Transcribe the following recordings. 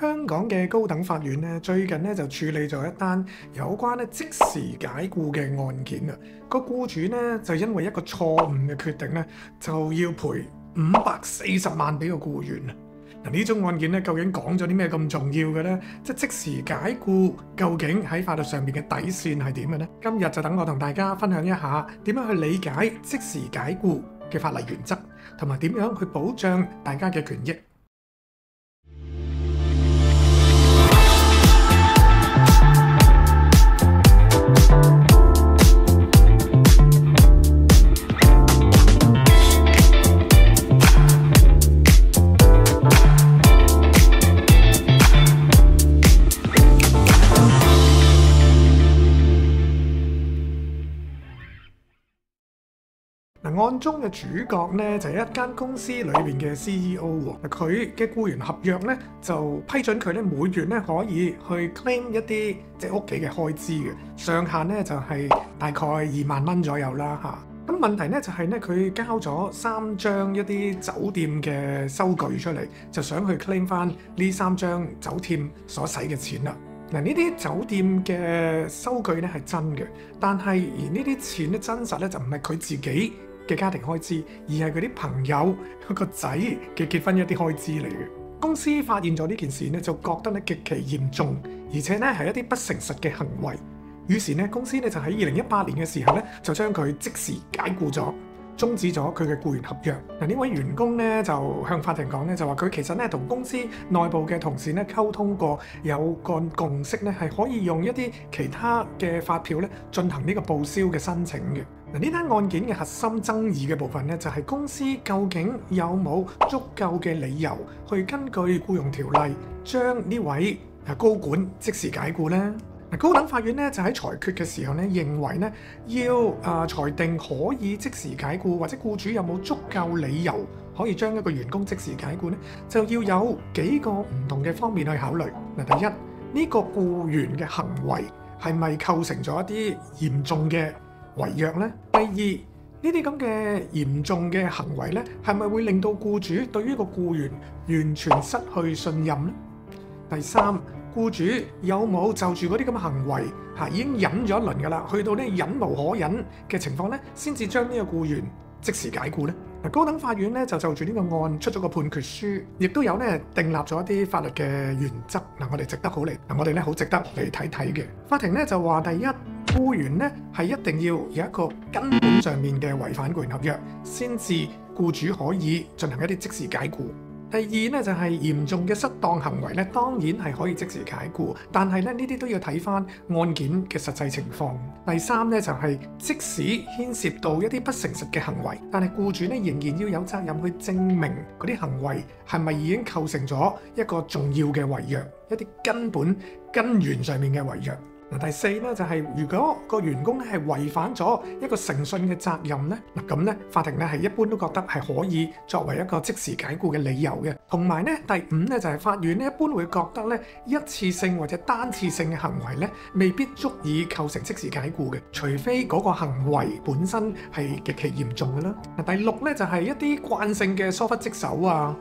香港嘅高等法院咧，最近咧就處理咗一單有關咧即時解僱嘅案件啊。個僱主咧就因為一個錯誤嘅決定咧，就要賠540萬俾個僱員啊。嗱，呢宗案件咧究竟講咗啲咩咁重要嘅咧？即時解僱究竟喺法律上面嘅底線係點嘅咧？今日就等我同大家分享一下點樣去理解即時解僱嘅法例原則，同埋點樣去保障大家嘅權益。案中嘅主角咧就係一間公司裏邊嘅 CEO 喎，佢嘅僱員合約咧就批准佢咧每月咧可以去 claim 一啲即係屋企嘅開支嘅上限咧就係大概2萬蚊左右啦嚇。咁問題咧就係咧佢交咗3張一啲酒店嘅收據出嚟，就想去 claim 翻呢3張酒店所使嘅錢啦。嗱，呢啲酒店嘅收據咧係真嘅，但係而呢啲錢咧真實咧就唔係佢自己嘅家庭開支，而係佢啲朋友個仔嘅結婚一啲開支嚟嘅。公司發現咗呢件事咧，就覺得咧極其嚴重，而且咧係一啲不誠實嘅行為。於是咧公司咧就喺2018年嘅時候咧，就將佢即時解僱咗，終止咗佢嘅僱員合約。嗱，呢位員工咧就向法庭講咧，就話佢其實咧同公司內部嘅同事咧溝通過，有個共識咧係可以用一啲其他嘅發票咧進行呢個報銷嘅申請嘅。嗱，呢單案件嘅核心爭議嘅部分咧，就係公司究竟有冇足夠嘅理由去根據僱傭條例將呢位高管即時解僱呢？高等法院咧就喺裁決嘅時候咧，認為咧要裁定可以即時解僱，或者僱主有冇足夠理由可以將一個員工即時解僱咧，就要有幾個唔同嘅方面去考慮。嗱，第一，呢個僱員嘅行為係咪構成咗一啲嚴重嘅違約呢？第二，呢啲咁嘅嚴重嘅行為咧，係咪會令到僱主對於個僱員完全失去信任呢？第三，僱主有冇就住嗰啲咁嘅行為已經忍咗一輪㗎啦，去到呢忍無可忍嘅情況咧，先至將呢個僱員即時解僱咧？嗱，高等法院咧就住呢個案出咗個判決書，亦都有咧訂立咗一啲法律嘅原則。嗱，我哋值得好值得嚟睇睇嘅。法庭咧就話，第一，僱員咧係一定要有一個根本上面嘅違反僱員合約，先至僱主可以進行一啲即時解僱。第二咧就係嚴重嘅失當行為咧，當然係可以即時解僱，但係咧呢啲都要睇翻案件嘅實際情況。第三咧就係即使牽涉到一啲不誠實嘅行為，但係僱主咧仍然要有責任去證明嗰啲行為係咪已經構成咗一個重要嘅違約，一啲根源上面嘅違約。第四咧就係如果個員工咧係違反咗一個誠信嘅責任咧，咁咧法庭咧係一般都覺得係可以作為一個即時解僱嘅理由嘅。同埋咧第五咧就係法院咧一般會覺得咧一次性或者單次性嘅行為咧未必足以構成即時解僱嘅，除非嗰個行為本身係極其嚴重嘅啦。第六咧就係一啲慣性嘅疏忽職守啊、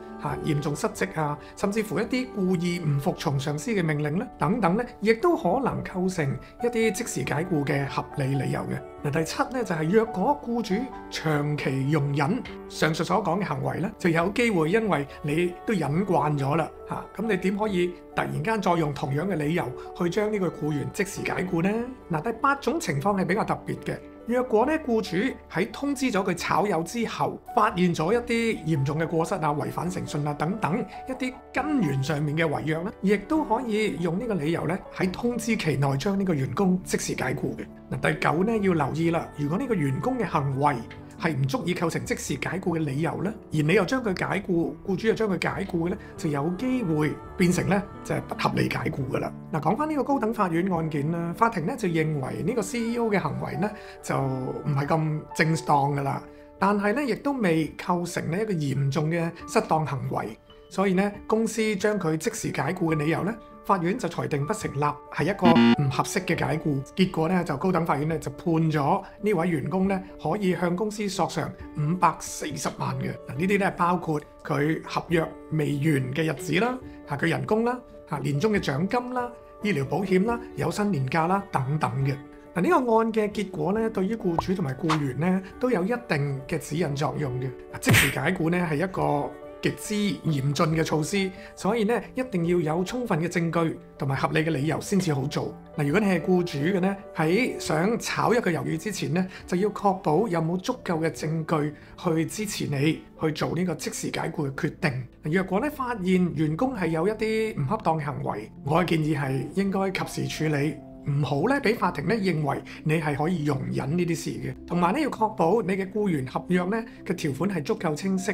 嚴重失職啊，甚至乎一啲故意唔服從上司嘅命令咧等等咧，亦都可能構成一啲即時解僱嘅合理理由嘅。第七咧就係若果僱主長期容忍上述所講嘅行為咧，就有機會因為你都忍慣咗啦咁你點可以突然間再用同樣嘅理由去將呢個僱員即時解僱呢？第八種情況係比較特別嘅。若果咧僱主喺通知咗佢炒魷之後，發現咗一啲嚴重嘅過失違反誠信等等一啲根源上面嘅違約咧，亦都可以用呢個理由咧喺通知期內將呢個員工即時解僱嘅。第九咧要留意啦，如果呢個員工嘅行為係唔足以構成即時解僱嘅理由咧，而你又將佢解僱，僱主又將佢解僱嘅咧，就有機會變成咧就係不合理解僱噶啦。講翻呢個高等法院案件啦，法庭咧就認為呢個 CEO 嘅行為咧就唔係咁正當噶啦，但係咧亦都未構成咧一個嚴重嘅失當行為，所以咧公司將佢即時解僱嘅理由咧，法院就裁定不成立，係一個唔合適嘅解僱。結果咧就高等法院咧就判咗呢位員工咧可以向公司索償540萬嘅。呢啲咧包括佢合約未完嘅日子啦，佢人工啦、年終嘅獎金啦、醫療保險啦、有薪年假啦等等嘅。嗱，呢個案嘅結果咧，對於僱主同埋僱員咧都有一定嘅指引作用嘅。即時解僱咧係一個極之嚴峻嘅措施，所以咧一定要有充分嘅證據同埋合理嘅理由先至好做。嗱，如果你係僱主嘅咧，喺想炒一個魷魚之前咧，就要確保有冇足夠嘅證據去支持你去做呢個即時解僱嘅決定。若果咧發現員工係有一啲唔恰當嘅行為，我嘅建議係應該及時處理。唔好咧，俾法庭咧認為你係可以容忍呢啲事嘅，同埋咧要確保你嘅僱員合約咧嘅條款係足夠清晰，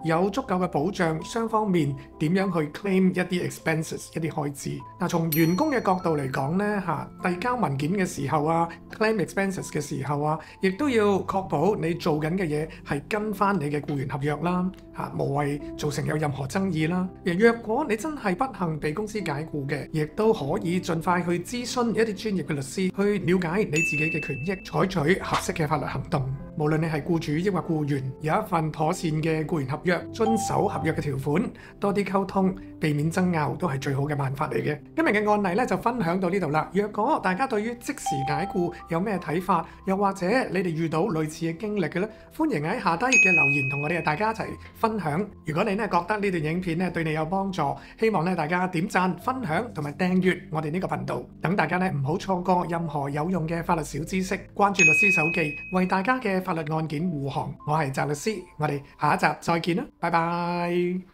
有足夠嘅保障，雙方面點樣去 claim 一啲 expenses 一啲開支。嗱，從員工嘅角度嚟講咧遞交文件嘅時候claim expenses 嘅時候亦都要確保你做緊嘅嘢係跟翻你嘅僱員合約啦，無謂造成有任何爭議啦。若果你真係不幸被公司解僱嘅，亦都可以盡快去諮詢一啲專業嘅律師去了解你自己嘅權益，採取合適嘅法律行動。無論你係僱主抑或僱員，有一份妥善嘅僱員合約，遵守合約嘅條款，多啲溝通，避免爭拗都係最好嘅辦法嚟嘅。今日嘅案例咧就分享到呢度啦。若果大家對於即時解僱有咩睇法，又或者你哋遇到類似嘅經歷嘅咧，歡迎喺下低嘅留言同我哋大家一齊分享。如果你咧覺得呢段影片咧對你有幫助，希望咧大家點讚、分享同埋訂閱我哋呢個頻道，等大家咧唔好錯過任何有用嘅法律小知識。關注律師手記，為大家嘅法律案件護航。我係澤律師，我哋下一集再見啦，拜拜。